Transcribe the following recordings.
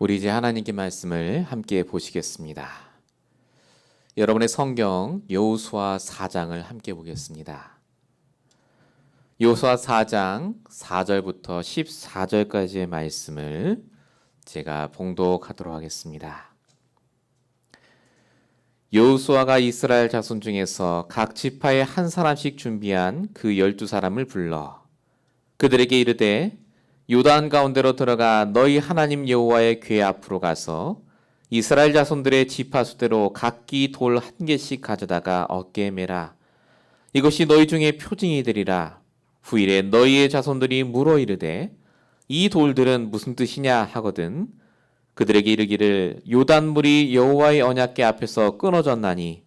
우리 이제 하나님께 말씀을 함께 보시겠습니다. 여러분의 성경 여호수아 4장을 함께 보겠습니다. 여호수아 4장 4절부터 14절까지의 말씀을 제가 봉독하도록 하겠습니다. 여호수아가 이스라엘 자손 중에서 각 지파에 한 사람씩 준비한 그 12사람을 불러 그들에게 이르되 요단 가운데로 들어가 너희 하나님 여호와의 궤 앞으로 가서 이스라엘 자손들의 지파 수대로 각기 돌 한 개씩 가져다가 어깨에 매라. 이것이 너희 중에 표징이 되리라. 후일에 너희의 자손들이 물어 이르되 이 돌들은 무슨 뜻이냐 하거든 그들에게 이르기를 요단물이 여호와의 언약궤 앞에서 끊어졌나니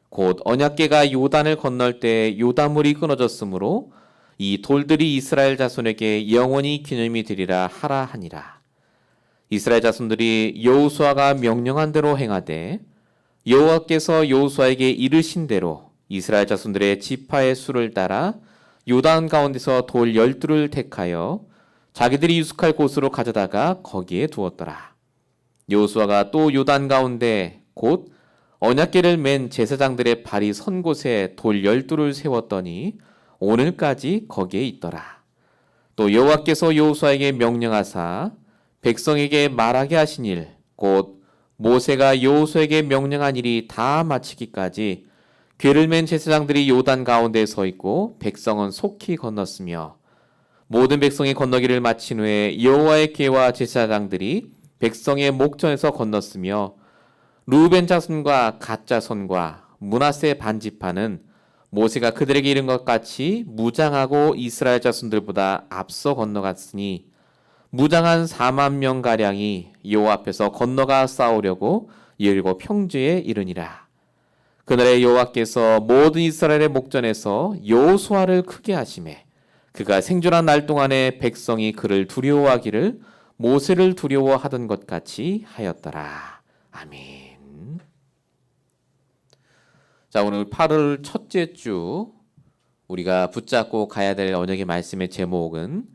곧 언약궤가 요단을 건널 때 요단물이 끊어졌으므로 이 돌들이 이스라엘 자손에게 영원히 기념이 되리라 하라 하니라. 이스라엘 자손들이 여호수아가 명령한 대로 행하되 여호와께서 여호수아에게 이르신 대로 이스라엘 자손들의 지파의 수를 따라 요단 가운데서 돌 12를 택하여 자기들이 유숙할 곳으로 가져다가 거기에 두었더라. 여호수아가 또 요단 가운데 곧 언약궤를 맨 제사장들의 발이 선 곳에 돌 12를 세웠더니 오늘까지 거기에 있더라. 또 여호와께서 여호수아에게 명령하사 백성에게 말하게 하신 일, 곧 모세가 여호수아에게 명령한 일이 다 마치기까지 궤를 맨 제사장들이 요단 가운데에 서 있고 백성은 속히 건넜으며 모든 백성이 건너기를 마친 후에 여호와의 궤와 제사장들이 백성의 목전에서 건넜으며 루벤 자손과 갓 자손과 므낫세 반지파는 모세가 그들에게 이른 것 같이 무장하고 이스라엘 자손들보다 앞서 건너갔으니 무장한 4만 명 가량이 여호와 앞에서 건너가 싸우려고 여리고 평지에 이르니라. 그날에 여호와께서 모든 이스라엘의 목전에서 여호수아를 크게 하시매 그가 생존한 날 동안에 백성이 그를 두려워하기를 모세를 두려워하던 것 같이 하였더라. 아멘. 자, 오늘 8월 첫째 주 우리가 붙잡고 가야 될 언약의 말씀의 제목은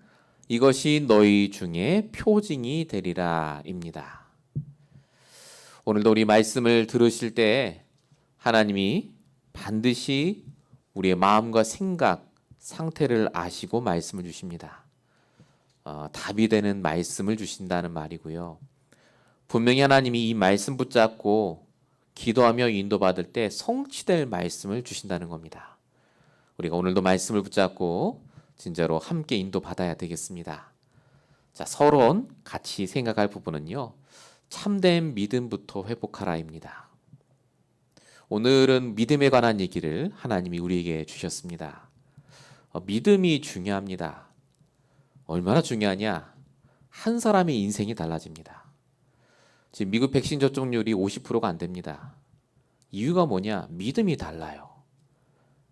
이것이 너희 중에 표징이 되리라 입니다. 오늘도 우리 말씀을 들으실 때 하나님이 반드시 우리의 마음과 생각, 상태를 아시고 말씀을 주십니다. 답이 되는 말씀을 주신다는 말이고요. 분명히 하나님이 이 말씀 붙잡고 기도하며 인도받을 때 성취될 말씀을 주신다는 겁니다. 우리가 오늘도 말씀을 붙잡고 진짜로 함께 인도받아야 되겠습니다. 자, 서론 같이 생각할 부분은요. 참된 믿음부터 회복하라입니다. 오늘은 믿음에 관한 얘기를 하나님이 우리에게 주셨습니다. 믿음이 중요합니다. 얼마나 중요하냐? 한 사람의 인생이 달라집니다. 지금 미국 백신 접종률이 50%가 안 됩니다. 이유가 뭐냐? 믿음이 달라요.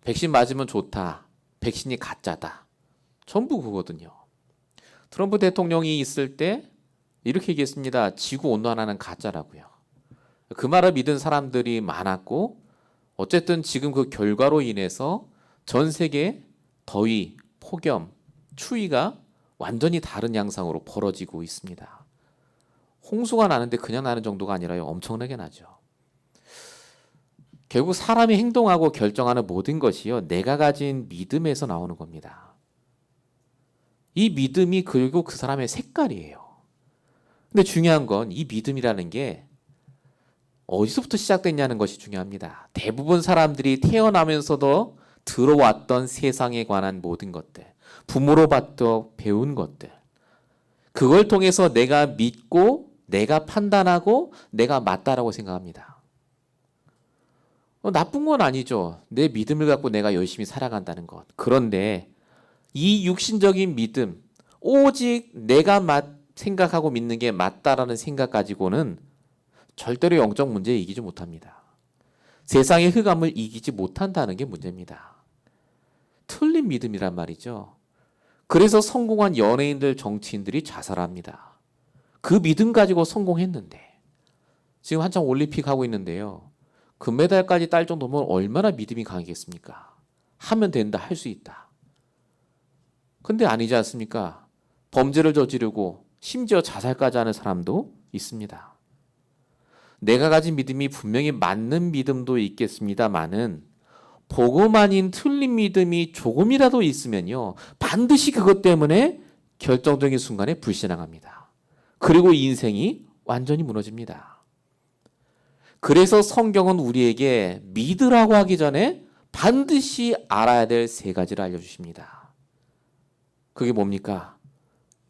백신 맞으면 좋다. 백신이 가짜다. 전부 그거거든요. 트럼프 대통령이 있을 때 이렇게 얘기했습니다. 지구 온난화는 가짜라고요. 그 말을 믿은 사람들이 많았고 어쨌든 지금 그 결과로 인해서 전 세계 더위, 폭염, 추위가 완전히 다른 양상으로 벌어지고 있습니다. 홍수가 나는데 그냥 나는 정도가 아니라요. 엄청나게 나죠. 결국 사람이 행동하고 결정하는 모든 것이요. 내가 가진 믿음에서 나오는 겁니다. 이 믿음이 결국 그 사람의 색깔이에요. 근데 중요한 건 이 믿음이라는 게 어디서부터 시작됐냐는 것이 중요합니다. 대부분 사람들이 태어나면서도 들어왔던 세상에 관한 모든 것들, 부모로부터 배운 것들, 그걸 통해서 내가 믿고 내가 판단하고 내가 맞다라고 생각합니다. 나쁜 건 아니죠. 내 믿음을 갖고 내가 열심히 살아간다는 것. 그런데 이 육신적인 믿음, 오직 내가 생각하고 믿는 게 맞다라는 생각 가지고는 절대로 영적 문제에 이기지 못합니다. 세상의 흑암을 이기지 못한다는 게 문제입니다. 틀린 믿음이란 말이죠. 그래서 성공한 연예인들, 정치인들이 자살합니다. 그 믿음 가지고 성공했는데 지금 한창 올림픽 하고 있는데요. 금메달까지 딸 정도면 얼마나 믿음이 강하겠습니까? 하면 된다, 할 수 있다. 근데 아니지 않습니까? 범죄를 저지르고 심지어 자살까지 하는 사람도 있습니다. 내가 가진 믿음이 분명히 맞는 믿음도 있겠습니다만은 복음 아닌 틀린 믿음이 조금이라도 있으면요, 반드시 그것 때문에 결정적인 순간에 불신앙합니다. 그리고 인생이 완전히 무너집니다. 그래서 성경은 우리에게 믿으라고 하기 전에 반드시 알아야 될 세 가지를 알려주십니다. 그게 뭡니까?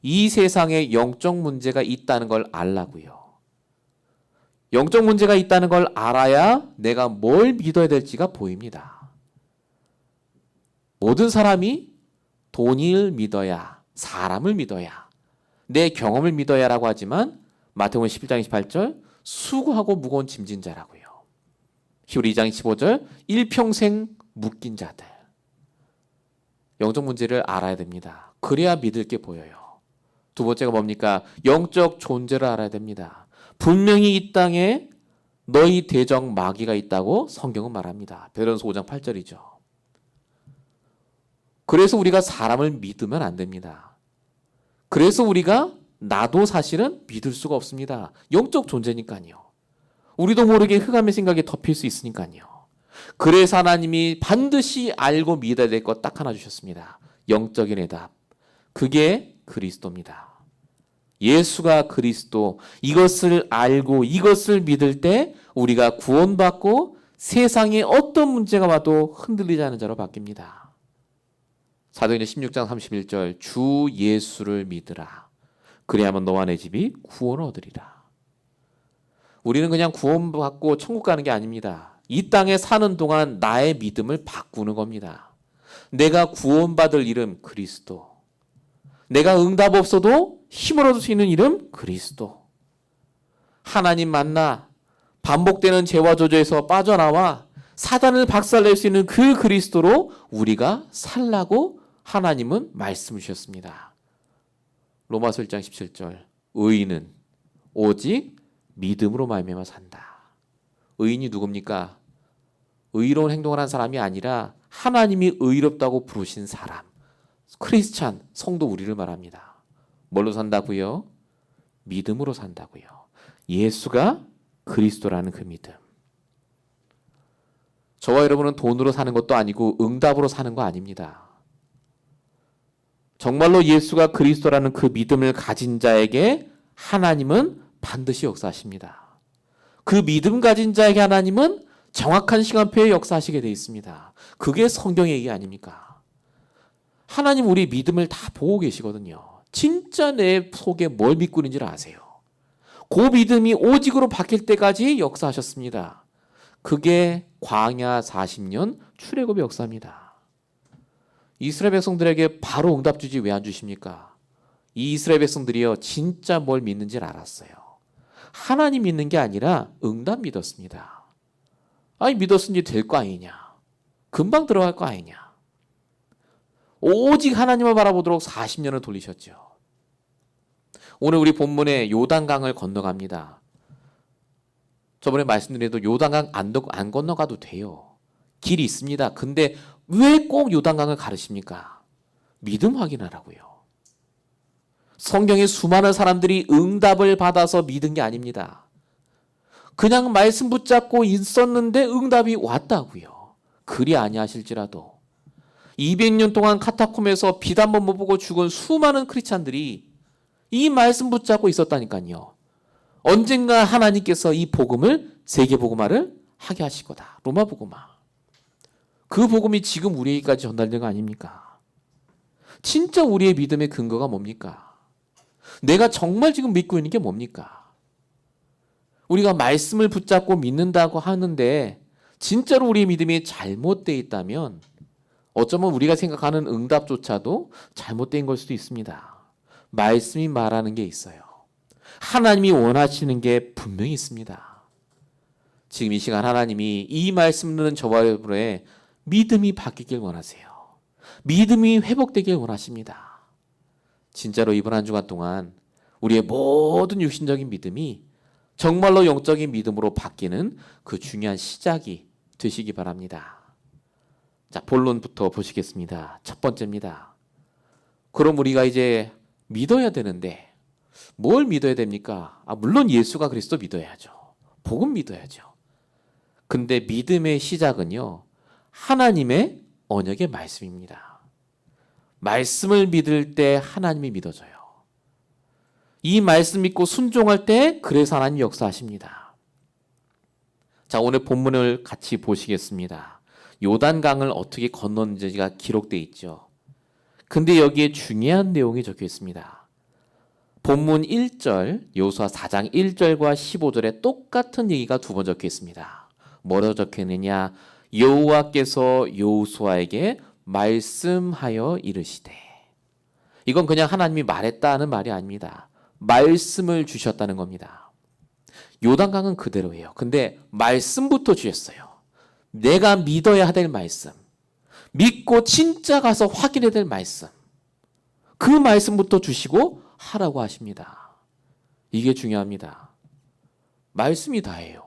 이 세상에 영적 문제가 있다는 걸 알라고요. 영적 문제가 있다는 걸 알아야 내가 뭘 믿어야 될지가 보입니다. 모든 사람이 돈을 믿어야, 사람을 믿어야, 내 경험을 믿어야라고 하지만 마태복음 11장 28절 수고하고 무거운 짐진 자라고요. 히브리 2장 15절 일평생 묶인 자들. 영적 문제를 알아야 됩니다. 그래야 믿을 게 보여요. 두 번째가 뭡니까? 영적 존재를 알아야 됩니다. 분명히 이 땅에 너희 대적 마귀가 있다고 성경은 말합니다. 베드로전서 5장 8절이죠. 그래서 우리가 사람을 믿으면 안 됩니다. 그래서 우리가 나도 사실은 믿을 수가 없습니다. 영적 존재니까요. 우리도 모르게 흑암의 생각에 덮일 수 있으니까요. 그래서 하나님이 반드시 알고 믿어야 될 것 딱 하나 주셨습니다. 영적인 해답. 그게 그리스도입니다. 예수가 그리스도, 이것을 알고 이것을 믿을 때 우리가 구원받고 세상에 어떤 문제가 와도 흔들리지 않은 자로 바뀝니다. 사도행전 16장 31절 주 예수를 믿으라. 그래야만 너와 내 집이 구원을 얻으리라. 우리는 그냥 구원받고 천국 가는 게 아닙니다. 이 땅에 사는 동안 나의 믿음을 바꾸는 겁니다. 내가 구원받을 이름 그리스도. 내가 응답 없어도 힘을 얻을 수 있는 이름 그리스도. 하나님 만나 반복되는 죄와 저주에서 빠져나와 사단을 박살낼 수 있는 그 그리스도로 우리가 살라고 하나님은 말씀을 주셨습니다. 로마서 1장 17절 의인은 오직 믿음으로 말미암아 산다. 의인이 누굽니까? 의로운 행동을 한 사람이 아니라 하나님이 의롭다고 부르신 사람. 크리스찬, 성도 우리를 말합니다. 뭘로 산다고요? 믿음으로 산다고요. 예수가 그리스도라는 그 믿음. 저와 여러분은 돈으로 사는 것도 아니고 응답으로 사는 거 아닙니다. 정말로 예수가 그리스도라는 그 믿음을 가진 자에게 하나님은 반드시 역사하십니다. 그 믿음 가진 자에게 하나님은 정확한 시간표에 역사하시게 되어 있습니다. 그게 성경의 얘기 아닙니까? 하나님 우리 믿음을 다 보고 계시거든요. 진짜 내 속에 뭘 믿고 있는지를 아세요. 그 믿음이 오직으로 바뀔 때까지 역사하셨습니다. 그게 광야 40년 출애굽의 역사입니다. 이스라엘 백성들에게 바로 응답 주지 왜 안 주십니까? 이 이스라엘 백성들이요 진짜 뭘 믿는지를 알았어요. 하나님 믿는 게 아니라 응답 믿었습니다. 아니 믿었으니 될 거 아니냐. 금방 들어갈 거 아니냐. 오직 하나님을 바라보도록 40년을 돌리셨죠. 오늘 우리 본문에 요단강을 건너갑니다. 저번에 말씀드린 요단강 안 건너가도 돼요. 길이 있습니다. 근데 왜 꼭 요단강을 가르십니까? 믿음 확인하라고요. 성경에 수많은 사람들이 응답을 받아서 믿은 게 아닙니다. 그냥 말씀 붙잡고 있었는데 응답이 왔다고요. 그리 아니하실지라도 200년 동안 카타콤에서 빛 한 번 못 보고 죽은 수많은 크리스찬들이 이 말씀 붙잡고 있었다니까요. 언젠가 하나님께서 이 복음을 세계복음화를 하게 하실 거다. 로마 복음화. 그 복음이 지금 우리에게까지 전달된 거 아닙니까? 진짜 우리의 믿음의 근거가 뭡니까? 내가 정말 지금 믿고 있는 게 뭡니까? 우리가 말씀을 붙잡고 믿는다고 하는데 진짜로 우리의 믿음이 잘못되어 있다면 어쩌면 우리가 생각하는 응답조차도 잘못된 걸 수도 있습니다. 말씀이 말하는 게 있어요. 하나님이 원하시는 게 분명히 있습니다. 지금 이 시간 하나님이 이 말씀 듣는 저와 여러분의 믿음이 바뀌길 원하세요. 믿음이 회복되길 원하십니다. 진짜로 이번 한 주간 동안 우리의 모든 육신적인 믿음이 정말로 영적인 믿음으로 바뀌는 그 중요한 시작이 되시기 바랍니다. 자, 본론부터 보시겠습니다. 첫 번째입니다. 그럼 우리가 이제 믿어야 되는데 뭘 믿어야 됩니까? 물론 예수가 그리스도 믿어야죠. 복음 믿어야죠. 근데 믿음의 시작은요, 하나님의 언약의 말씀입니다. 말씀을 믿을 때 하나님이 믿어져요. 이 말씀 믿고 순종할 때 그래서 하나님 역사하십니다. 자, 오늘 본문을 같이 보시겠습니다. 요단강을 어떻게 건넜는지가 기록되어 있죠. 근데 여기에 중요한 내용이 적혀 있습니다. 본문 1절, 여호수아 4장 1절과 15절에 똑같은 얘기가 두 번 적혀 있습니다. 뭐라고 적혀 있느냐? 여호와께서 여호수아에게 말씀하여 이르시되. 이건 그냥 하나님이 말했다는 말이 아닙니다. 말씀을 주셨다는 겁니다. 요단강은 그대로예요. 근데 말씀부터 주셨어요. 내가 믿어야 될 말씀. 믿고 진짜 가서 확인해야 될 말씀. 그 말씀부터 주시고 하라고 하십니다. 이게 중요합니다. 말씀이 다예요.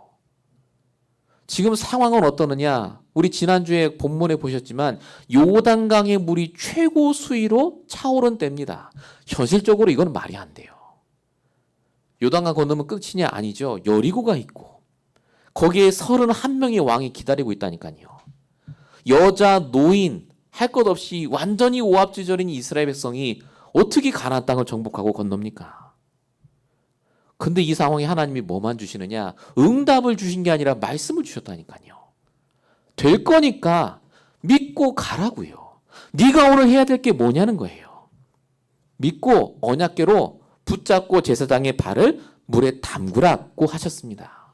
지금 상황은 어떠느냐? 우리 지난주에 본문에 보셨지만 요단강의 물이 최고 수위로 차오른 때입니다. 현실적으로 이건 말이 안 돼요. 요단강 건너면 끝이냐? 아니죠. 여리고가 있고 거기에 31명의 왕이 기다리고 있다니까요. 여자, 노인 할 것 없이 완전히 오합지졸인 이스라엘 백성이 어떻게 가나안 땅을 정복하고 건넙니까? 근데 이 상황에 하나님이 뭐만 주시느냐? 응답을 주신 게 아니라 말씀을 주셨다니까요. 될 거니까 믿고 가라고요. 네가 오늘 해야 될 게 뭐냐는 거예요. 믿고 언약궤로 붙잡고 제사장의 발을 물에 담그라고 하셨습니다.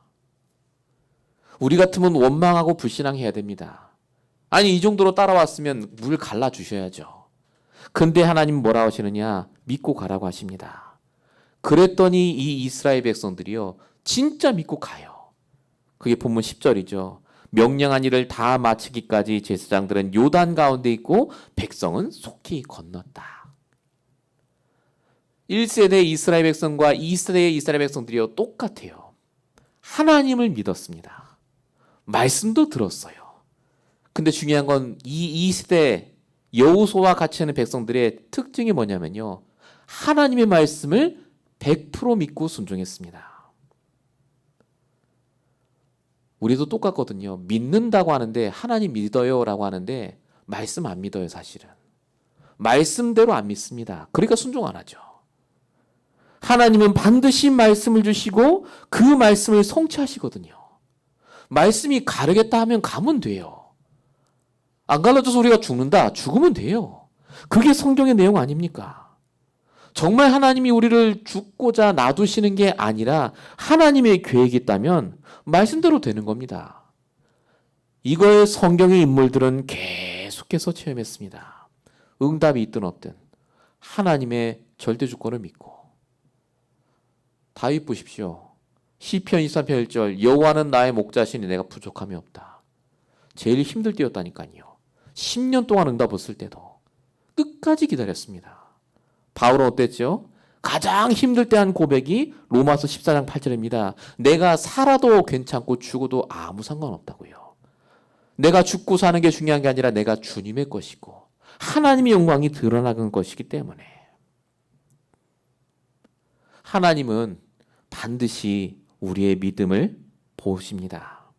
우리 같으면 원망하고 불신앙해야 됩니다. 아니 이 정도로 따라왔으면 물 갈라주셔야죠. 근데 하나님 뭐라 하시느냐? 믿고 가라고 하십니다. 그랬더니 이 이스라엘 백성들이요 진짜 믿고 가요. 그게 본문 10절이죠. 명령한 일을 다 마치기까지 제사장들은 요단 가운데 있고 백성은 속히 건넜다. 1세대 이스라엘 백성과 2세대 이스라엘 백성들이요 똑같아요. 하나님을 믿었습니다. 말씀도 들었어요. 근데 중요한 건 이 2세대 여호수아와 같이 하는 백성들의 특징이 뭐냐면요. 하나님의 말씀을 100% 믿고 순종했습니다. 우리도 똑같거든요. 믿는다고 하는데 하나님 믿어요라고 하는데 말씀 안 믿어요 사실은. 말씀대로 안 믿습니다. 그러니까 순종 안 하죠. 하나님은 반드시 말씀을 주시고 그 말씀을 성취하시거든요. 말씀이 가르겠다 하면 가면 돼요. 안 갈라져서 우리가 죽는다. 죽으면 돼요. 그게 성경의 내용 아닙니까? 정말 하나님이 우리를 죽고자 놔두시는 게 아니라 하나님의 계획이 있다면 말씀대로 되는 겁니다. 이걸 성경의 인물들은 계속해서 체험했습니다. 응답이 있든 없든 하나님의 절대 주권을 믿고. 다윗 보십시오. 시편 23편 1절 여호와는 나의 목자시니 내가 부족함이 없다. 제일 힘들 때였다니까요. 10년 동안 응답 없을 때도 끝까지 기다렸습니다. 바울은 어땠죠? 가장 힘들 때 한 고백이 로마서 14장 8절입니다. 내가 살아도 괜찮고 죽어도 아무 상관없다고요. 내가 죽고 사는 게 중요한 게 아니라 내가 주님의 것이고 하나님의 영광이 드러나는 것이기 때문에 하나님은 반드시 우리의 믿음을 보십니다.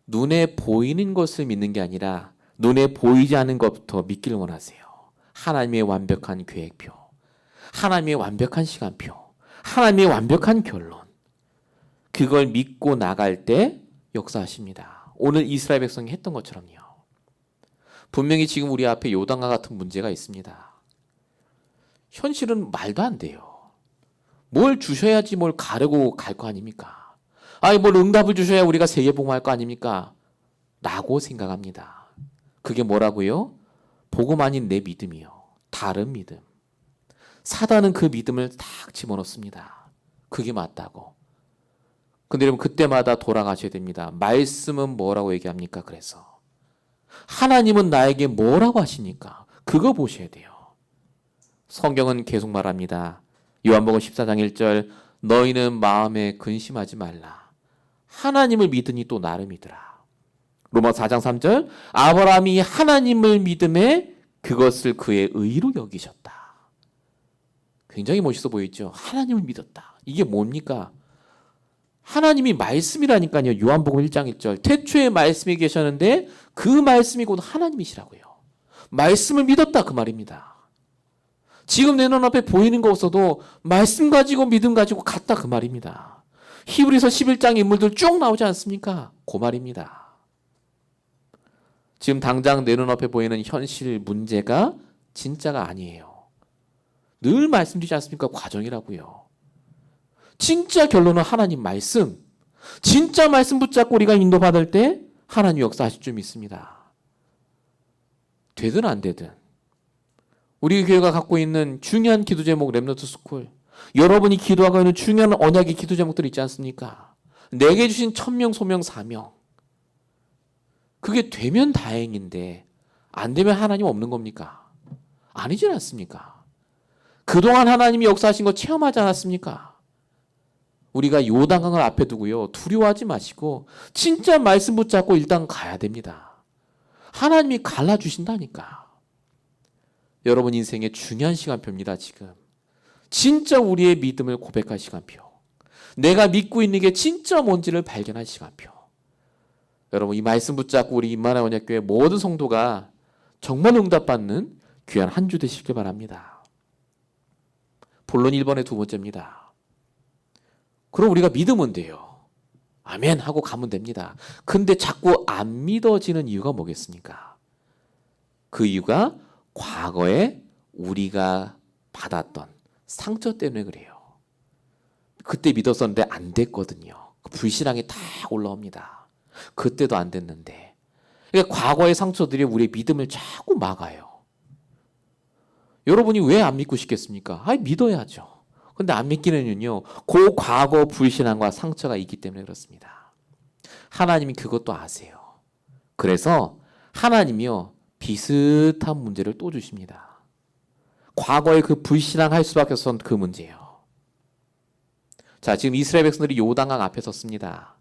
눈에 보이는 것을 믿는 게 아니라 눈에 보이지 않는 것부터 믿기를 원하세요. 하나님의 완벽한 계획표, 하나님의 완벽한 시간표, 하나님의 완벽한 결론. 그걸 믿고 나갈 때 역사하십니다. 오늘 이스라엘 백성이 했던 것처럼요. 분명히 지금 우리 앞에 요단과 같은 문제가 있습니다. 현실은 말도 안 돼요. 뭘 주셔야지 뭘 가르고 갈 거 아닙니까? 아니 뭘 응답을 주셔야 우리가 세계복음할 거 아닙니까? 라고 생각합니다. 그게 뭐라고요? 복음 아닌 내 믿음이요. 다른 믿음. 사단은 그 믿음을 딱 집어넣습니다. 그게 맞다고. 근데 여러분 그때마다 돌아가셔야 됩니다. 말씀은 뭐라고 얘기합니까? 그래서 하나님은 나에게 뭐라고 하십니까? 그거 보셔야 돼요. 성경은 계속 말합니다. 요한복음 14장 1절 너희는 마음에 근심하지 말라. 하나님을 믿으니 또 나를 믿으라. 로마서 4장 3절 아브라함이 하나님을 믿음에 그것을 그의 의로 여기셨다. 굉장히 멋있어 보이죠. 하나님을 믿었다. 이게 뭡니까? 하나님이 말씀이라니까요. 요한복음 1장 1절. 태초에 말씀이 계셨는데 그 말씀이 곧 하나님이시라고요. 말씀을 믿었다 그 말입니다. 지금 내 눈앞에 보이는 거 없어도 말씀 가지고 믿음 가지고 갔다 그 말입니다. 히브리서 11장 인물들 쭉 나오지 않습니까? 그 말입니다. 지금 당장 내 눈앞에 보이는 현실 문제가 진짜가 아니에요. 늘 말씀드리지 않습니까? 과정이라고요. 진짜 결론은 하나님 말씀. 진짜 말씀 붙잡고 우리가 인도받을 때 하나님 역사하실 줄 믿습니다. 되든 안 되든 우리 교회가 갖고 있는 중요한 기도 제목 렘넌트 스쿨, 여러분이 기도하고 있는 중요한 언약의 기도 제목들이 있지 않습니까? 내게 주신 천명 소명 사명, 그게 되면 다행인데 안 되면 하나님 없는 겁니까? 아니지 않습니까? 그동안 하나님이 역사하신 거 체험하지 않았습니까? 우리가 요단강을 앞에 두고요, 두려워하지 마시고 진짜 말씀 붙잡고 일단 가야 됩니다. 하나님이 갈라주신다니까. 여러분 인생의 중요한 시간표입니다. 지금 진짜 우리의 믿음을 고백할 시간표, 내가 믿고 있는 게 진짜 뭔지를 발견할 시간표. 여러분 이 말씀 붙잡고 우리 임마누엘 언약교회 모든 성도가 정말 응답받는 귀한 한 주 되시길 바랍니다. 본론 1번의 두 번째입니다. 그럼 우리가 믿으면 돼요. 아멘 하고 가면 됩니다. 근데 자꾸 안 믿어지는 이유가 뭐겠습니까? 그 이유가 과거에 우리가 받았던 상처 때문에 그래요. 그때 믿었었는데 안 됐거든요. 불신앙이 다 올라옵니다. 그때도 안 됐는데. 그러니까 과거의 상처들이 우리의 믿음을 자꾸 막아요. 여러분이 왜 안 믿고 싶겠습니까? 믿어야죠. 근데 안 믿기는 이유는요, 그 과거 불신앙과 상처가 있기 때문에 그렇습니다. 하나님이 그것도 아세요. 그래서 하나님이요, 비슷한 문제를 또 주십니다. 과거에 그 불신앙할 수밖에 없었던 그 문제예요. 자, 지금 이스라엘 백성들이 요단강 앞에 섰습니다.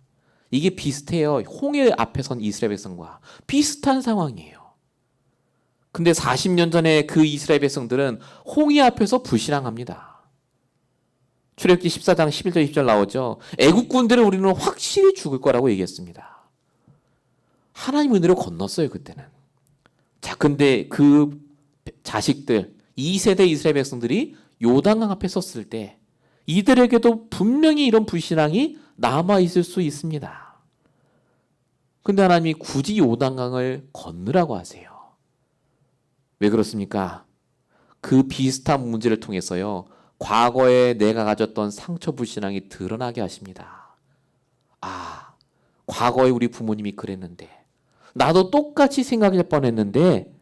이게 비슷해요. 홍해 앞에 선 이스라엘 백성과 비슷한 상황이에요. 근데 40년 전에 그 이스라엘 백성들은 홍해 앞에서 불신앙합니다. 출애굽기 14장 11절 20절 나오죠. 애국군들은 우리는 확실히 죽을 거라고 얘기했습니다. 하나님 은혜로 건넜어요, 그때는. 자, 근데 그 자식들, 2세대 이스라엘 백성들이 요단강 앞에 섰을 때 이들에게도 분명히 이런 불신앙이 남아있을 수 있습니다. 근데 하나님이 굳이 요단강을 건너라고 하세요. 왜 그렇습니까? 그 비슷한 문제를 통해서요, 과거에 내가 가졌던 상처 불신앙이 드러나게 하십니다. 과거에 우리 부모님이 그랬는데 나도 똑같이 생각할 뻔했는데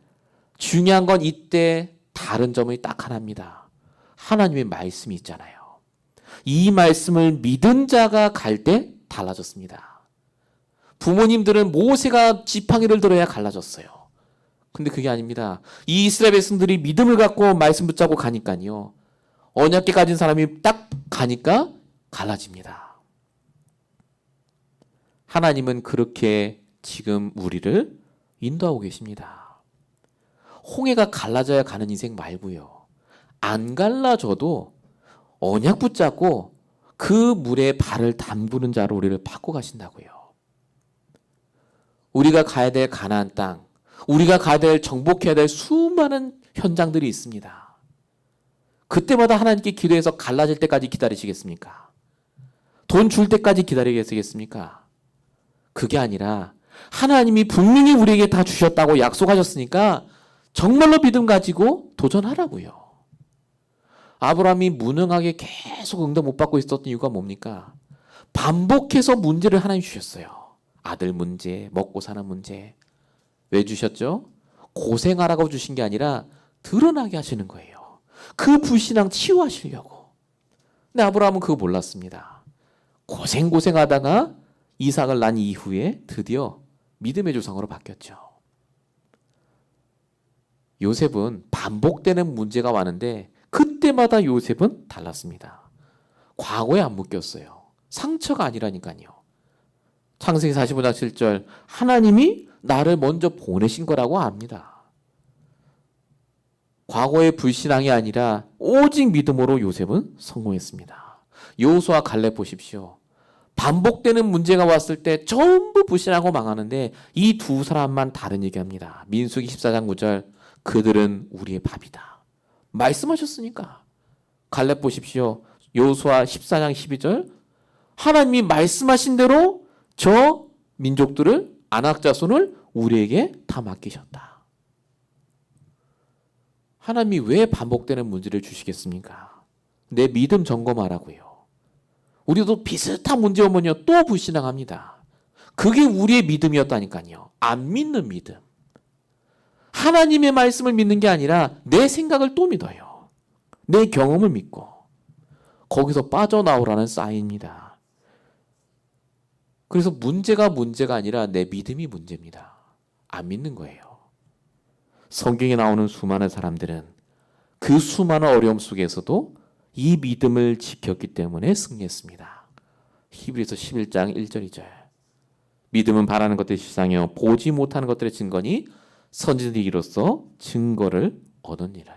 중요한 건 이때 다른 점이 딱 하나입니다. 하나님의 말씀이 있잖아요. 이 말씀을 믿은 자가 갈 때 달라졌습니다. 부모님들은 모세가 지팡이를 들어야 갈라졌어요. 근데 그게 아닙니다. 이 이스라엘 백성들이 믿음을 갖고 말씀 붙잡고 가니까요, 언약궤 가진 사람이 딱 가니까 갈라집니다. 하나님은 그렇게 지금 우리를 인도하고 계십니다. 홍해가 갈라져야 가는 인생 말고요, 안 갈라져도 언약 붙잡고 그 물에 발을 담그는 자로 우리를 바꿔 가신다고요. 우리가 가야 될 가나안 땅, 우리가 가야 될, 정복해야 될 수많은 현장들이 있습니다. 그때마다 하나님께 기도해서 갈라질 때까지 기다리시겠습니까? 돈 줄 때까지 기다리겠습니까? 그게 아니라 하나님이 분명히 우리에게 다 주셨다고 약속하셨으니까 정말로 믿음 가지고 도전하라고요. 아브라함이 무능하게 계속 응답 못 받고 있었던 이유가 뭡니까? 반복해서 문제를 하나님 주셨어요. 아들 문제, 먹고 사는 문제. 왜 주셨죠? 고생하라고 주신 게 아니라 드러나게 하시는 거예요. 그 불신앙 치유하시려고. 근데 아브라함은 그거 몰랐습니다. 고생하다가 이삭을 낳은 이후에 드디어 믿음의 조상으로 바뀌었죠. 요셉은 반복되는 문제가 많은데 그때마다 요셉은 달랐습니다. 과거에 안 묶였어요. 상처가 아니라니까요. 창세기 45장 7절, 하나님이 나를 먼저 보내신 거라고 압니다. 과거의 불신앙이 아니라 오직 믿음으로 요셉은 성공했습니다. 여호수아 갈렙 보십시오. 반복되는 문제가 왔을 때 전부 불신하고 망하는데 이 두 사람만 다른 얘기합니다. 민수기 14장 9절 그들은 우리의 밥이다. 말씀하셨으니까. 갈렙 보십시오. 여호수아 14장 12절 하나님이 말씀하신 대로 저 민족들을 아낙 자손을 우리에게 다 맡기셨다. 하나님이 왜 반복되는 문제를 주시겠습니까? 내 믿음 점검하라고요. 우리도 비슷한 문제 오면요 또 불신앙합니다. 그게 우리의 믿음이었다니까요. 안 믿는 믿음. 하나님의 말씀을 믿는 게 아니라 내 생각을 또 믿어요. 내 경험을 믿고 거기서 빠져나오라는 사인입니다. 그래서 문제가 아니라 내 믿음이 문제입니다. 안 믿는 거예요. 성경에 나오는 수많은 사람들은 그 수많은 어려움 속에서도 이 믿음을 지켰기 때문에 승리했습니다. 히브리서 11장 1절 2절 믿음은 바라는 것들의 실상이요 보지 못하는 것들의 증거니 선지자들이 이로써 증거를 얻으니라.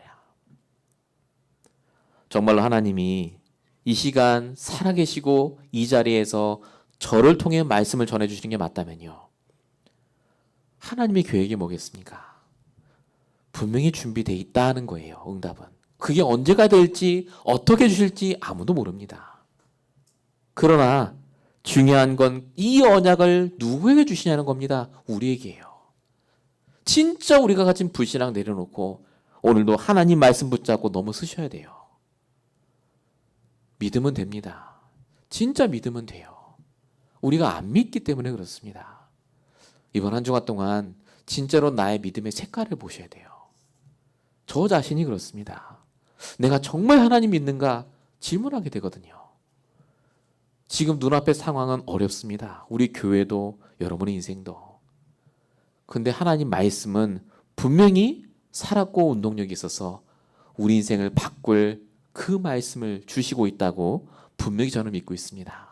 정말로 하나님이 이 시간 살아계시고 이 자리에서 저를 통해 말씀을 전해주시는 게 맞다면요. 하나님의 계획이 뭐겠습니까? 분명히 준비되어 있다는 거예요. 응답은. 그게 언제가 될지 어떻게 주실지 아무도 모릅니다. 그러나 중요한 건 이 언약을 누구에게 주시냐는 겁니다. 우리에게요. 진짜 우리가 가진 불신앙 내려놓고 오늘도 하나님 말씀 붙잡고 너무 쓰셔야 돼요. 믿으면 됩니다. 진짜 믿으면 돼요. 우리가 안 믿기 때문에 그렇습니다. 이번 한 주간 동안 진짜로 나의 믿음의 색깔을 보셔야 돼요. 저 자신이 그렇습니다. 내가 정말 하나님 믿는가 질문하게 되거든요. 지금 눈앞의 상황은 어렵습니다. 우리 교회도 여러분의 인생도. 근데 하나님 말씀은 분명히 살았고 운동력이 있어서 우리 인생을 바꿀 그 말씀을 주시고 있다고 분명히 저는 믿고 있습니다.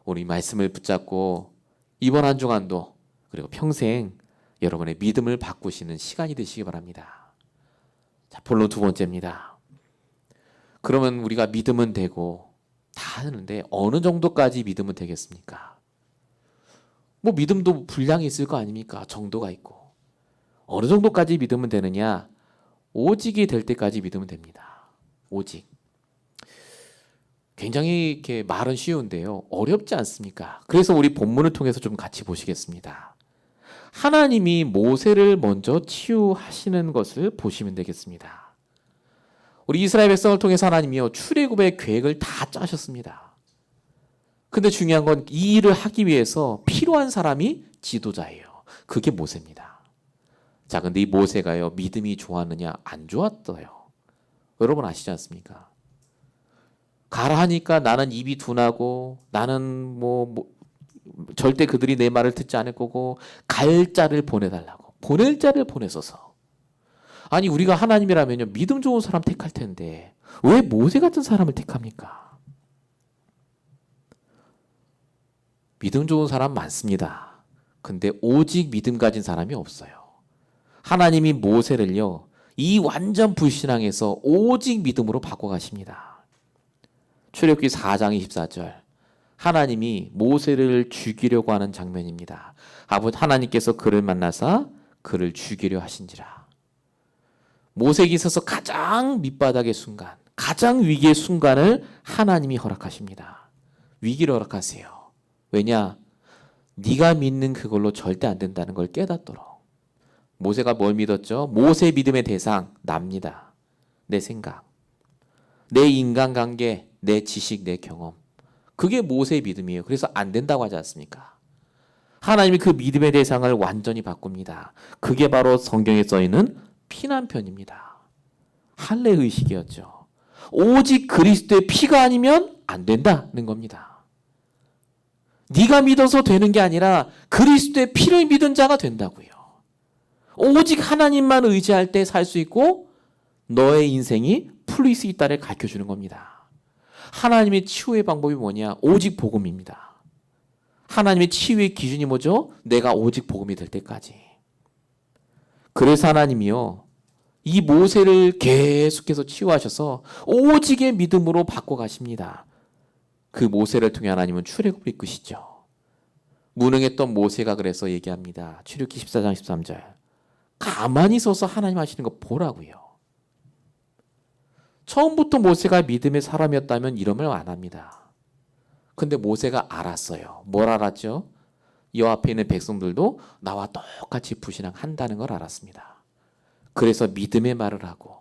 우리 말씀을 붙잡고 이번 한 주간도 그리고 평생 여러분의 믿음을 바꾸시는 시간이 되시기 바랍니다. 자, 본론 두 번째입니다. 그러면 우리가 믿으면 되고 다 하는데 어느 정도까지 믿으면 되겠습니까? 뭐 믿음도 분량이 있을 거 아닙니까? 정도가 있고. 어느 정도까지 믿으면 되느냐? 오직이 될 때까지 믿으면 됩니다. 오직. 굉장히 이렇게 말은 쉬운데요. 어렵지 않습니까? 그래서 우리 본문을 통해서 좀 같이 보시겠습니다. 하나님이 모세를 먼저 치유하시는 것을 보시면 되겠습니다. 우리 이스라엘 백성을 통해서 하나님이요 출애굽의 계획을 다 짜셨습니다. 근데 중요한 건 이 일을 하기 위해서 필요한 사람이 지도자예요. 그게 모세입니다. 자, 근데 이 모세가요 믿음이 좋았느냐? 안 좋았어요. 여러분 아시지 않습니까? 가라 하니까 나는 입이 둔하고 나는 절대 그들이 내 말을 듣지 않을 거고 갈 자를 보내달라고. 보낼 자를 보내소서. 아니 우리가 하나님이라면요 믿음 좋은 사람 택할 텐데 왜 모세 같은 사람을 택합니까? 믿음 좋은 사람 많습니다. 근데 오직 믿음 가진 사람이 없어요. 하나님이 모세를요 이 완전 불신앙에서 오직 믿음으로 바꿔가십니다. 출애굽기 4장 24절 하나님이 모세를 죽이려고 하는 장면입니다. 하나님께서 그를 만나사 그를 죽이려 하신지라. 모세에게 있어서 가장 밑바닥의 순간, 가장 위기의 순간을 하나님이 허락하십니다. 위기를 허락하세요. 왜냐? 네가 믿는 그걸로 절대 안 된다는 걸 깨닫도록. 모세가 뭘 믿었죠? 모세의 믿음의 대상, 납니다. 내 생각, 내 인간관계, 내 지식, 내 경험. 그게 모세의 믿음이에요. 그래서 안 된다고 하지 않습니까? 하나님이 그 믿음의 대상을 완전히 바꿉니다. 그게 바로 성경에 써있는 피난편입니다. 할례의식이었죠. 오직 그리스도의 피가 아니면 안 된다는 겁니다. 네가 믿어서 되는 게 아니라 그리스도의 피를 믿은 자가 된다고요. 오직 하나님만 의지할 때 살 수 있고 너의 인생이 풀릴 수 있다를 가르쳐주는 겁니다. 하나님의 치유의 방법이 뭐냐? 오직 복음입니다. 하나님의 치유의 기준이 뭐죠? 내가 오직 복음이 될 때까지. 그래서 하나님이요 이 모세를 계속해서 치유하셔서 오직의 믿음으로 바꿔가십니다. 그 모세를 통해 하나님은 출애굽을 이끄시죠. 무능했던 모세가 그래서 얘기합니다. 출애굽기 14장 13절. 가만히 서서 하나님 하시는 거 보라고요. 처음부터 모세가 믿음의 사람이었다면 이런 말 안 합니다. 근데 모세가 알았어요. 뭘 알았죠? 이 앞에 있는 백성들도 나와 똑같이 불신앙한다는 걸 알았습니다. 그래서 믿음의 말을 하고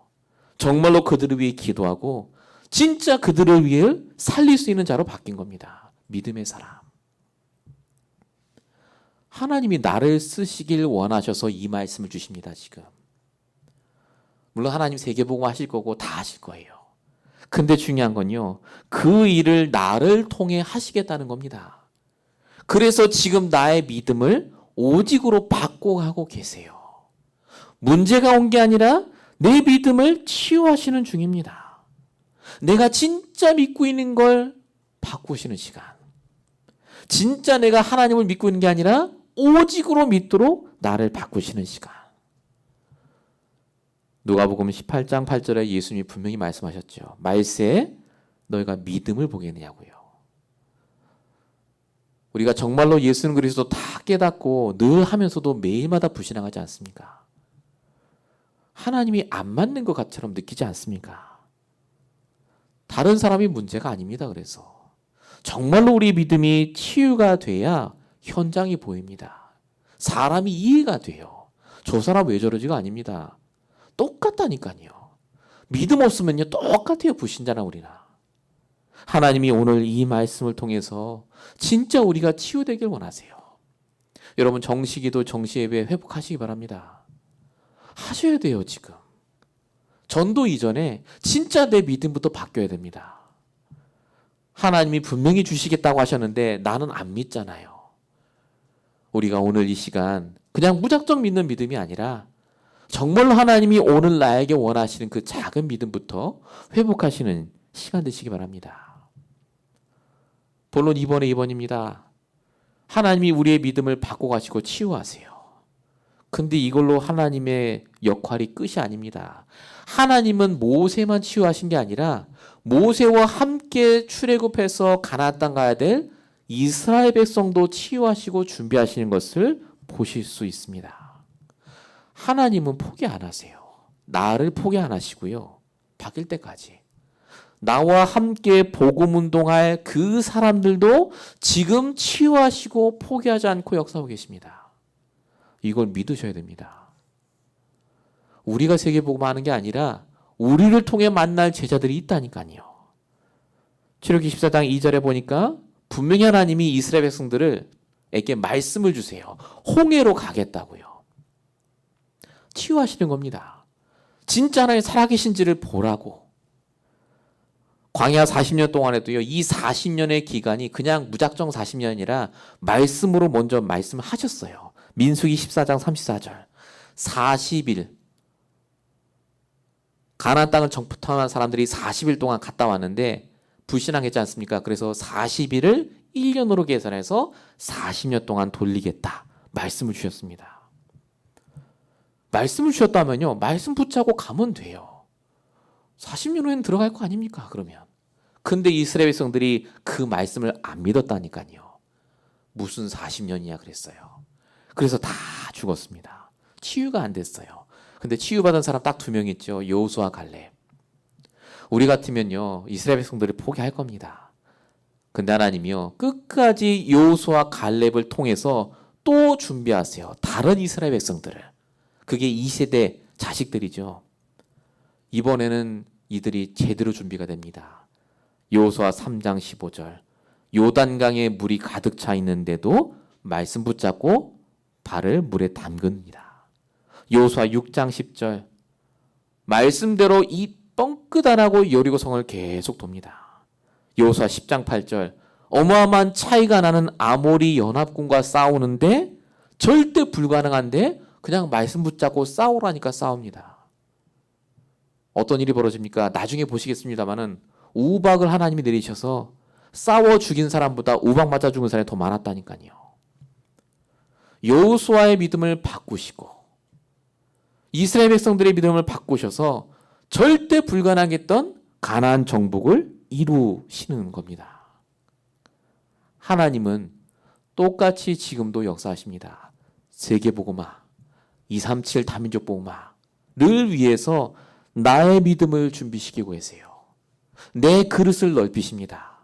정말로 그들을 위해 기도하고 진짜 그들을 위해 살릴 수 있는 자로 바뀐 겁니다. 믿음의 사람. 하나님이 나를 쓰시길 원하셔서 이 말씀을 주십니다. 지금. 물론 하나님 세계복음 하실 거고 다 하실 거예요. 근데 중요한 건요. 그 일을 나를 통해 하시겠다는 겁니다. 그래서 지금 나의 믿음을 오직으로 바꿔가고 계세요. 문제가 온 게 아니라 내 믿음을 치유하시는 중입니다. 내가 진짜 믿고 있는 걸 바꾸시는 시간. 진짜 내가 하나님을 믿고 있는 게 아니라 오직으로 믿도록 나를 바꾸시는 시간. 누가복음 18장 8절에 예수님이 분명히 말씀하셨죠. 말세에 너희가 믿음을 보겠느냐고요. 우리가 정말로 예수는 그리스도 다 깨닫고 늘 하면서도 매일마다 불신앙하지 않습니까? 하나님이 안 맞는 것 같처럼 느끼지 않습니까? 다른 사람이 문제가 아닙니다. 그래서 정말로 우리 믿음이 치유가 돼야 현장이 보입니다. 사람이 이해가 돼요. 저 사람 왜 저러지가 아닙니다. 똑같다니까요. 믿음 없으면요 똑같아요. 불신자나 우리나. 하나님이 오늘 이 말씀을 통해서 진짜 우리가 치유되길 원하세요. 여러분 정시기도 정시예배 회복하시기 바랍니다. 하셔야 돼요. 지금. 전도 이전에 진짜 내 믿음부터 바뀌어야 됩니다. 하나님이 분명히 주시겠다고 하셨는데 나는 안 믿잖아요. 우리가 오늘 이 시간 그냥 무작정 믿는 믿음이 아니라 정말로 하나님이 오늘 나에게 원하시는 그 작은 믿음부터 회복하시는 시간 되시기 바랍니다. 본론 2번의 2번입니다. 하나님이 우리의 믿음을 바꿔가시고 치유하세요. 근데 이걸로 하나님의 역할이 끝이 아닙니다. 하나님은 모세만 치유하신 게 아니라 모세와 함께 출애굽해서 가나안 땅 가야 될 이스라엘 백성도 치유하시고 준비하시는 것을 보실 수 있습니다. 하나님은 포기 안 하세요. 나를 포기 안 하시고요. 바뀔 때까지. 나와 함께 복음 운동할 그 사람들도 지금 치유하시고 포기하지 않고 역사하고 계십니다. 이걸 믿으셔야 됩니다. 우리가 세계복음 하는 게 아니라 우리를 통해 만날 제자들이 있다니까요. 출애굽기 14장 2절에 보니까 분명히 하나님이 이스라엘 백성들에게 말씀을 주세요. 홍해로 가겠다고요. 치유하시는 겁니다. 진짜 하나님 살아계신지를 보라고. 광야 40년 동안에도요. 이 40년의 기간이 그냥 무작정 40년이라 말씀으로 먼저 말씀하셨어요. 민수기 14장 34절. 40일 가나안 땅을 정탐한 사람들이 40일 동안 갔다 왔는데 불신앙했지 않습니까? 그래서 40일을 1년으로 계산해서 40년 동안 돌리겠다. 말씀을 주셨습니다. 말씀을 주셨다면요. 말씀 붙잡고 가면 돼요. 40년 후에는 들어갈 거 아닙니까? 그러면. 근데 이스라엘 백성들이 그 말씀을 안 믿었다니까요. 무슨 40년이야 그랬어요. 그래서 다 죽었습니다. 치유가 안 됐어요. 근데 치유받은 사람 딱 2명 있죠. 여호수아 갈렙. 우리 같으면요. 이스라엘 백성들을 포기할 겁니다. 근데 하나님이요. 끝까지 여호수아 갈렙을 통해서 또 준비하세요. 다른 이스라엘 백성들을. 그게 2세대 자식들이죠. 이번에는 이들이 제대로 준비가 됩니다. 여호수아 3장 15절. 요단강에 물이 가득 차 있는데도 말씀 붙잡고 발을 물에 담급니다. 여호수아 6장 10절. 말씀대로 이 뻥끗 안 하고 여리고성을 계속 돕니다. 여호수아 10장 8절. 어마어마한 차이가 나는 아모리 연합군과 싸우는데 절대 불가능한데 그냥 말씀 붙잡고 싸우라니까 싸웁니다. 어떤 일이 벌어집니까? 나중에 보시겠습니다만은 우박을 하나님이 내리셔서 싸워 죽인 사람보다 우박 맞아 죽은 사람이 더 많았다니까요. 여호수아의 믿음을 바꾸시고 이스라엘 백성들의 믿음을 바꾸셔서 절대 불가능했던 가나안 정복을 이루시는 겁니다. 하나님은 똑같이 지금도 역사하십니다. 세계복음화, 237 다민족 복음화를 위해서 나의 믿음을 준비시키고 계세요. 내 그릇을 넓히십니다.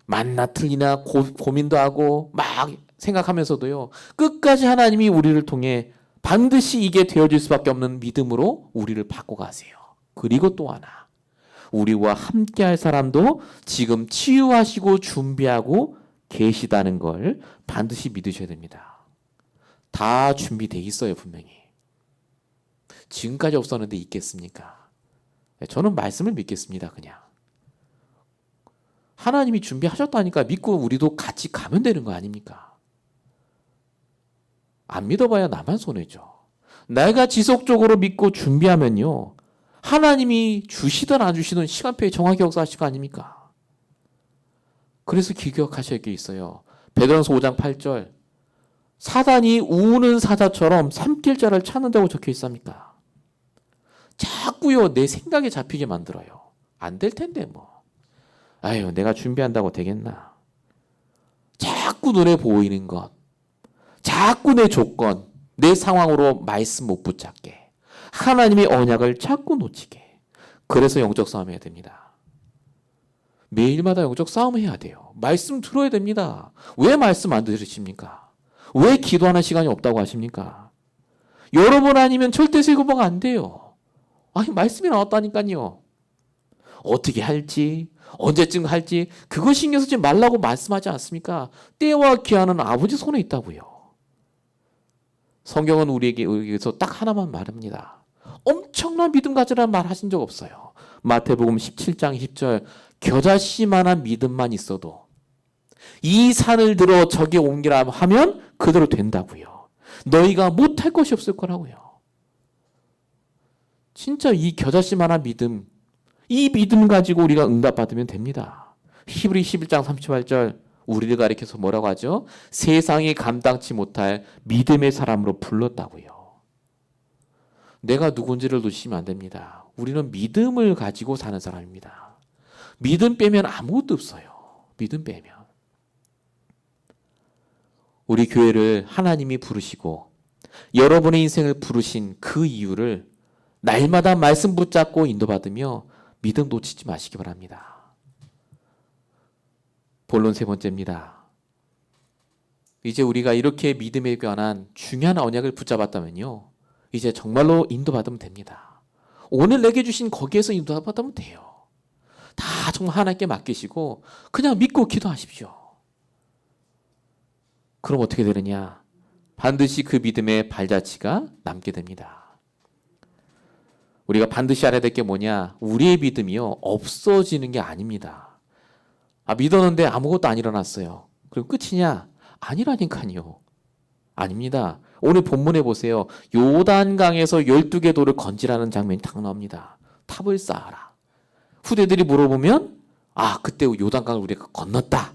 맞나 틀리나 고민도 하고 막 생각하면서도요. 끝까지 하나님이 우리를 통해 반드시 이게 되어질 수밖에 없는 믿음으로 우리를 바꿔가세요. 그리고 또 하나, 우리와 함께할 사람도 지금 치유하시고 준비하고 계시다는 걸 반드시 믿으셔야 됩니다. 다 준비돼 있어요, 분명히. 지금까지 없었는데 있겠습니까? 저는 말씀을 믿겠습니다, 그냥. 하나님이 준비하셨다니까 믿고 우리도 같이 가면 되는 거 아닙니까? 안 믿어봐야 나만 손해죠. 내가 지속적으로 믿고 준비하면요, 하나님이 주시든 안 주시든 시간표에 정확히 역사하실 거 아닙니까? 그래서 기억하셔야 할 게 있어요. 베드로전서 5장 8절, 사단이 우는 사자처럼 삼킬 자를 찾는다고 적혀 있습니까? 자꾸요 내 생각에 잡히게 만들어요. 안 될 텐데 뭐. 아유, 내가 준비한다고 되겠나? 자꾸 눈에 보이는 것, 자꾸 내 조건, 내 상황으로 말씀 못 붙잡게, 하나님의 언약을 자꾸 놓치게. 그래서 영적 싸움 해야 됩니다. 매일마다 영적 싸움 해야 돼요. 말씀 들어야 됩니다. 왜 말씀 안 들으십니까? 왜 기도하는 시간이 없다고 하십니까? 여러분 아니면 절대 세고방 안 돼요. 아니, 말씀이 나왔다니까요. 어떻게 할지, 언제쯤 할지 그거 신경 쓰지 말라고 말씀하지 않습니까? 때와 기한은 아버지 손에 있다고요. 성경은 우리에게서 딱 하나만 말합니다. 엄청난 믿음 가지라는 말 하신 적 없어요. 마태복음 17장 10절, 겨자씨만한 믿음만 있어도 이 산을 들어 저기 옮기라 하면 그대로 된다고요. 너희가 못할 것이 없을 거라고요. 진짜 이 겨자씨만한 믿음, 이 믿음 가지고 우리가 응답받으면 됩니다. 히브리 11장 38절, 우리를 가리켜서 뭐라고 하죠? 세상이 감당치 못할 믿음의 사람으로 불렀다고요. 내가 누군지를 놓치면 안 됩니다. 우리는 믿음을 가지고 사는 사람입니다. 믿음 빼면 아무것도 없어요. 믿음 빼면. 우리 교회를 하나님이 부르시고 여러분의 인생을 부르신 그 이유를 날마다 말씀 붙잡고 인도받으며 믿음 놓치지 마시기 바랍니다. 본론 세 번째입니다. 이제 우리가 이렇게 믿음에 관한 중요한 언약을 붙잡았다면요, 이제 정말로 인도받으면 됩니다. 오늘 내게 주신 거기에서 인도받으면 돼요. 다 정말 하나님께 맡기시고 그냥 믿고 기도하십시오. 그럼 어떻게 되느냐? 반드시 그 믿음의 발자취가 남게 됩니다. 우리가 반드시 알아야 될 게 뭐냐? 우리의 믿음이요, 없어지는 게 아닙니다. 믿었는데 아무것도 안 일어났어요. 그럼 끝이냐? 아니라니까요. 아닙니다. 오늘 본문에 보세요. 요단강에서 12개 돌을 건지라는 장면이 딱 나옵니다. 탑을 쌓아라. 후대들이 물어보면 그때 요단강을 우리가 건넜다.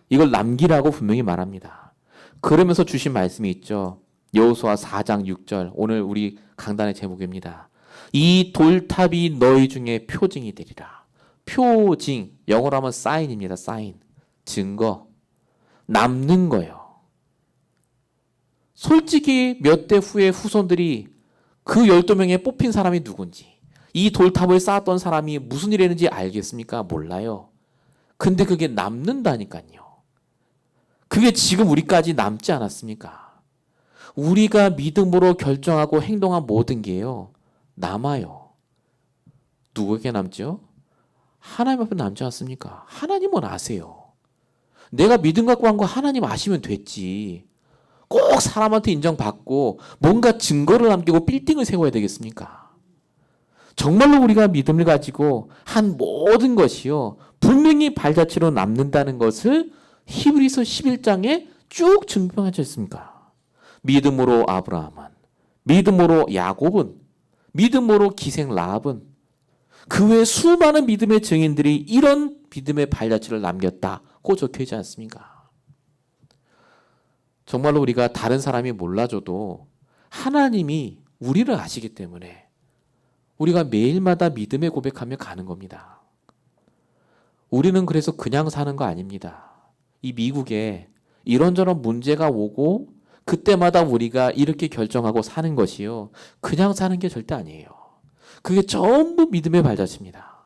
이걸 남기라고 분명히 말합니다. 그러면서 주신 말씀이 있죠. 여호수아 4장 6절, 오늘 우리 강단의 제목입니다. 이 돌탑이 너희 중에 표징이 되리라. 표징, 영어로 하면 사인입니다. 사인, 증거, 남는 거예요. 솔직히 몇 대 후에 후손들이 그 12명에 뽑힌 사람이 누군지, 이 돌탑을 쌓았던 사람이 무슨 일 했는지 알겠습니까? 몰라요. 근데 그게 남는다니까요. 그게 지금 우리까지 남지 않았습니까? 우리가 믿음으로 결정하고 행동한 모든 게요, 남아요. 누구에게 남죠? 하나님 앞에 남지 않습니까? 하나님은 아세요. 내가 믿음 갖고 한 거 하나님 아시면 됐지. 꼭 사람한테 인정받고 뭔가 증거를 남기고 빌딩을 세워야 되겠습니까? 정말로 우리가 믿음을 가지고 한 모든 것이요, 분명히 발자취로 남는다는 것을 히브리서 11장에 쭉 증명하지 않습니까? 믿음으로 아브라함은, 믿음으로 야곱은, 믿음으로 기생 라합은, 그 외 수많은 믿음의 증인들이 이런 믿음의 발자취를 남겼다고 적혀있지 않습니까? 정말로 우리가 다른 사람이 몰라줘도 하나님이 우리를 아시기 때문에 우리가 매일마다 믿음의 고백하며 가는 겁니다. 우리는 그래서 그냥 사는 거 아닙니다. 이 미국에 이런저런 문제가 오고 그때마다 우리가 이렇게 결정하고 사는 것이요, 그냥 사는 게 절대 아니에요. 그게 전부 믿음의 발자취입니다.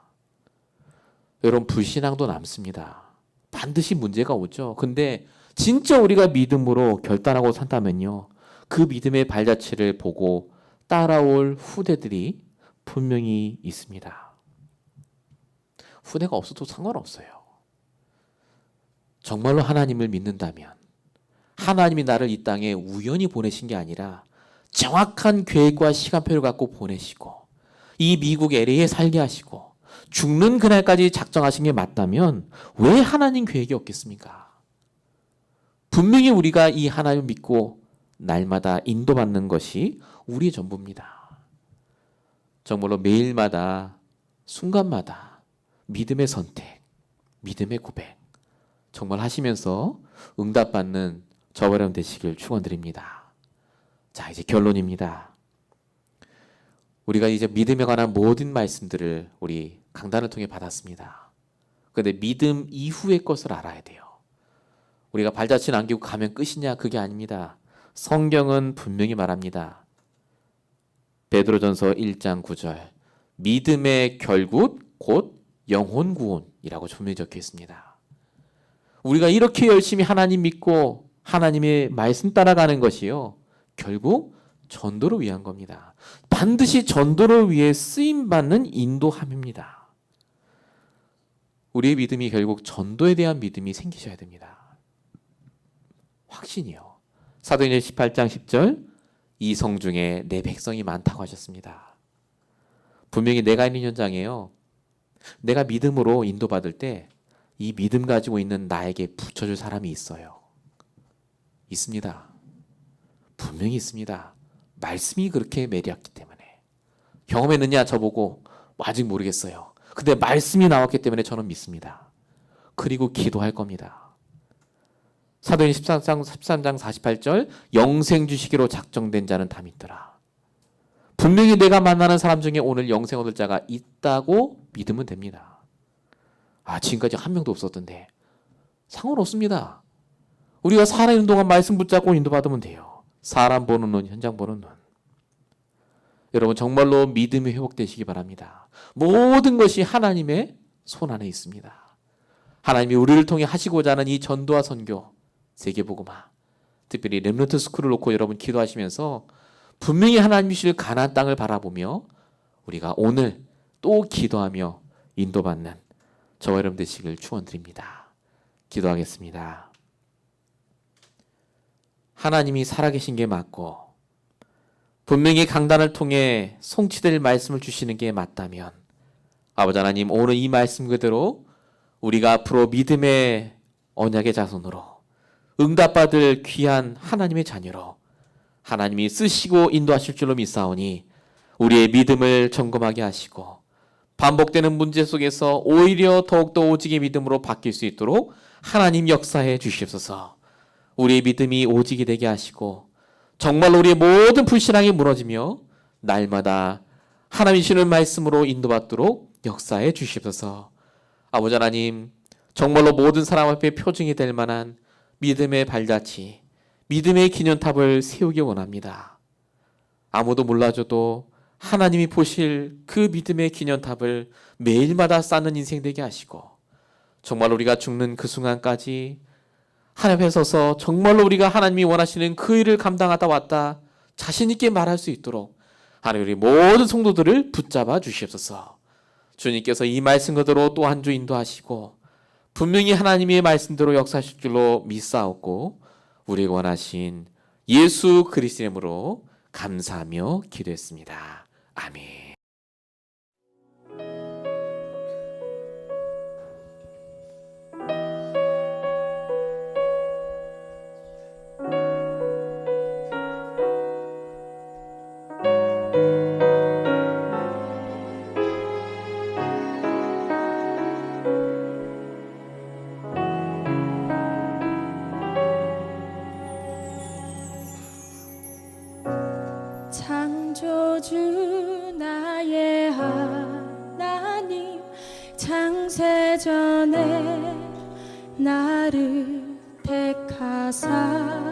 여러분, 불신앙도 남습니다. 반드시 문제가 오죠. 근데 진짜 우리가 믿음으로 결단하고 산다면요, 그 믿음의 발자취를 보고 따라올 후대들이 분명히 있습니다. 후대가 없어도 상관없어요. 정말로 하나님을 믿는다면 하나님이 나를 이 땅에 우연히 보내신 게 아니라 정확한 계획과 시간표를 갖고 보내시고 이 미국 LA에 살게 하시고 죽는 그날까지 작정하신 게 맞다면 왜 하나님 계획이 없겠습니까? 분명히 우리가 이 하나님을 믿고 날마다 인도받는 것이 우리의 전부입니다. 정말로 매일마다 순간마다 믿음의 선택, 믿음의 고백 정말 하시면서 응답받는 저와 여러분 되시길 축원드립니다. 자, 이제 결론입니다. 우리가 이제 믿음에 관한 모든 말씀들을 우리 강단을 통해 받았습니다. 그런데 믿음 이후의 것을 알아야 돼요. 우리가 발자취 남기고 가면 끝이냐? 그게 아닙니다. 성경은 분명히 말합니다. 베드로전서 1장 9절 믿음의 결국 곧 영혼 구원이라고 분명히 적혀 있습니다. 우리가 이렇게 열심히 하나님 믿고 하나님의 말씀 따라가는 것이요, 결국 전도를 위한 겁니다. 반드시 전도를 위해 쓰임받는 인도함입니다. 우리의 믿음이 결국 전도에 대한 믿음이 생기셔야 됩니다. 확신이요. 사도행전 18장 10절 이성 중에 내 백성이 많다고 하셨습니다. 분명히 내가 있는 현장에요, 내가 믿음으로 인도받을 때 이 믿음 가지고 있는 나에게 붙여줄 사람이 있어요. 있습니다. 분명히 있습니다. 말씀이 그렇게 매력있기 때문에. 경험했느냐 저보고 아직 모르겠어요. 근데 말씀이 나왔기 때문에 저는 믿습니다. 그리고 기도할 겁니다. 사도행전 13장 48절 영생 주시기로 작정된 자는 다 믿더라. 분명히 내가 만나는 사람 중에 오늘 영생 얻을 자가 있다고 믿으면 됩니다. 지금까지 한 명도 없었던데 상관없습니다. 우리가 살아있는 동안 말씀 붙잡고 인도받으면 돼요. 사람 보는 눈, 현장 보는 눈. 여러분, 정말로 믿음이 회복되시기 바랍니다. 모든 것이 하나님의 손 안에 있습니다. 하나님이 우리를 통해 하시고자 하는 이 전도와 선교, 세계복음화, 특별히 렘넌트 스쿨을 놓고 여러분 기도하시면서 분명히 하나님이 주실 가나안 땅을 바라보며 우리가 오늘 또 기도하며 인도받는 저와 여러분 되시길 축원드립니다. 기도하겠습니다. 하나님이 살아계신 게 맞고 분명히 강단을 통해 성취될 말씀을 주시는 게 맞다면 아버지 하나님, 오늘 이 말씀 그대로 우리가 앞으로 믿음의 언약의 자손으로 응답받을 귀한 하나님의 자녀로 하나님이 쓰시고 인도하실 줄로 믿사오니 우리의 믿음을 점검하게 하시고 반복되는 문제 속에서 오히려 더욱더 오직의 믿음으로 바뀔 수 있도록 하나님 역사해 주시옵소서. 우리의 믿음이 오직이 되게 하시고 정말로 우리의 모든 불신앙이 무너지며 날마다 하나님이 주시는 말씀으로 인도받도록 역사해 주시옵소서. 아버지 하나님, 정말로 모든 사람 앞에 표징이 될 만한 믿음의 발자취, 믿음의 기념탑을 세우기 원합니다. 아무도 몰라줘도 하나님이 보실 그 믿음의 기념탑을 매일마다 쌓는 인생 되게 하시고 정말 우리가 죽는 그 순간까지 하나님 앞에 서서 정말로 우리가 하나님이 원하시는 그 일을 감당하다 왔다 자신 있게 말할 수 있도록 하나님 우리 모든 성도들을 붙잡아 주시옵소서. 주님께서 이 말씀 그대로 또 한 주 인도하시고 분명히 하나님의 말씀대로 역사하실 줄로 믿사옵고 우리가 원하신 예수 그리스도의 이름으로 감사하며 기도했습니다. 아멘. 창조 주 나의 하나님 창세전에 나를 택하사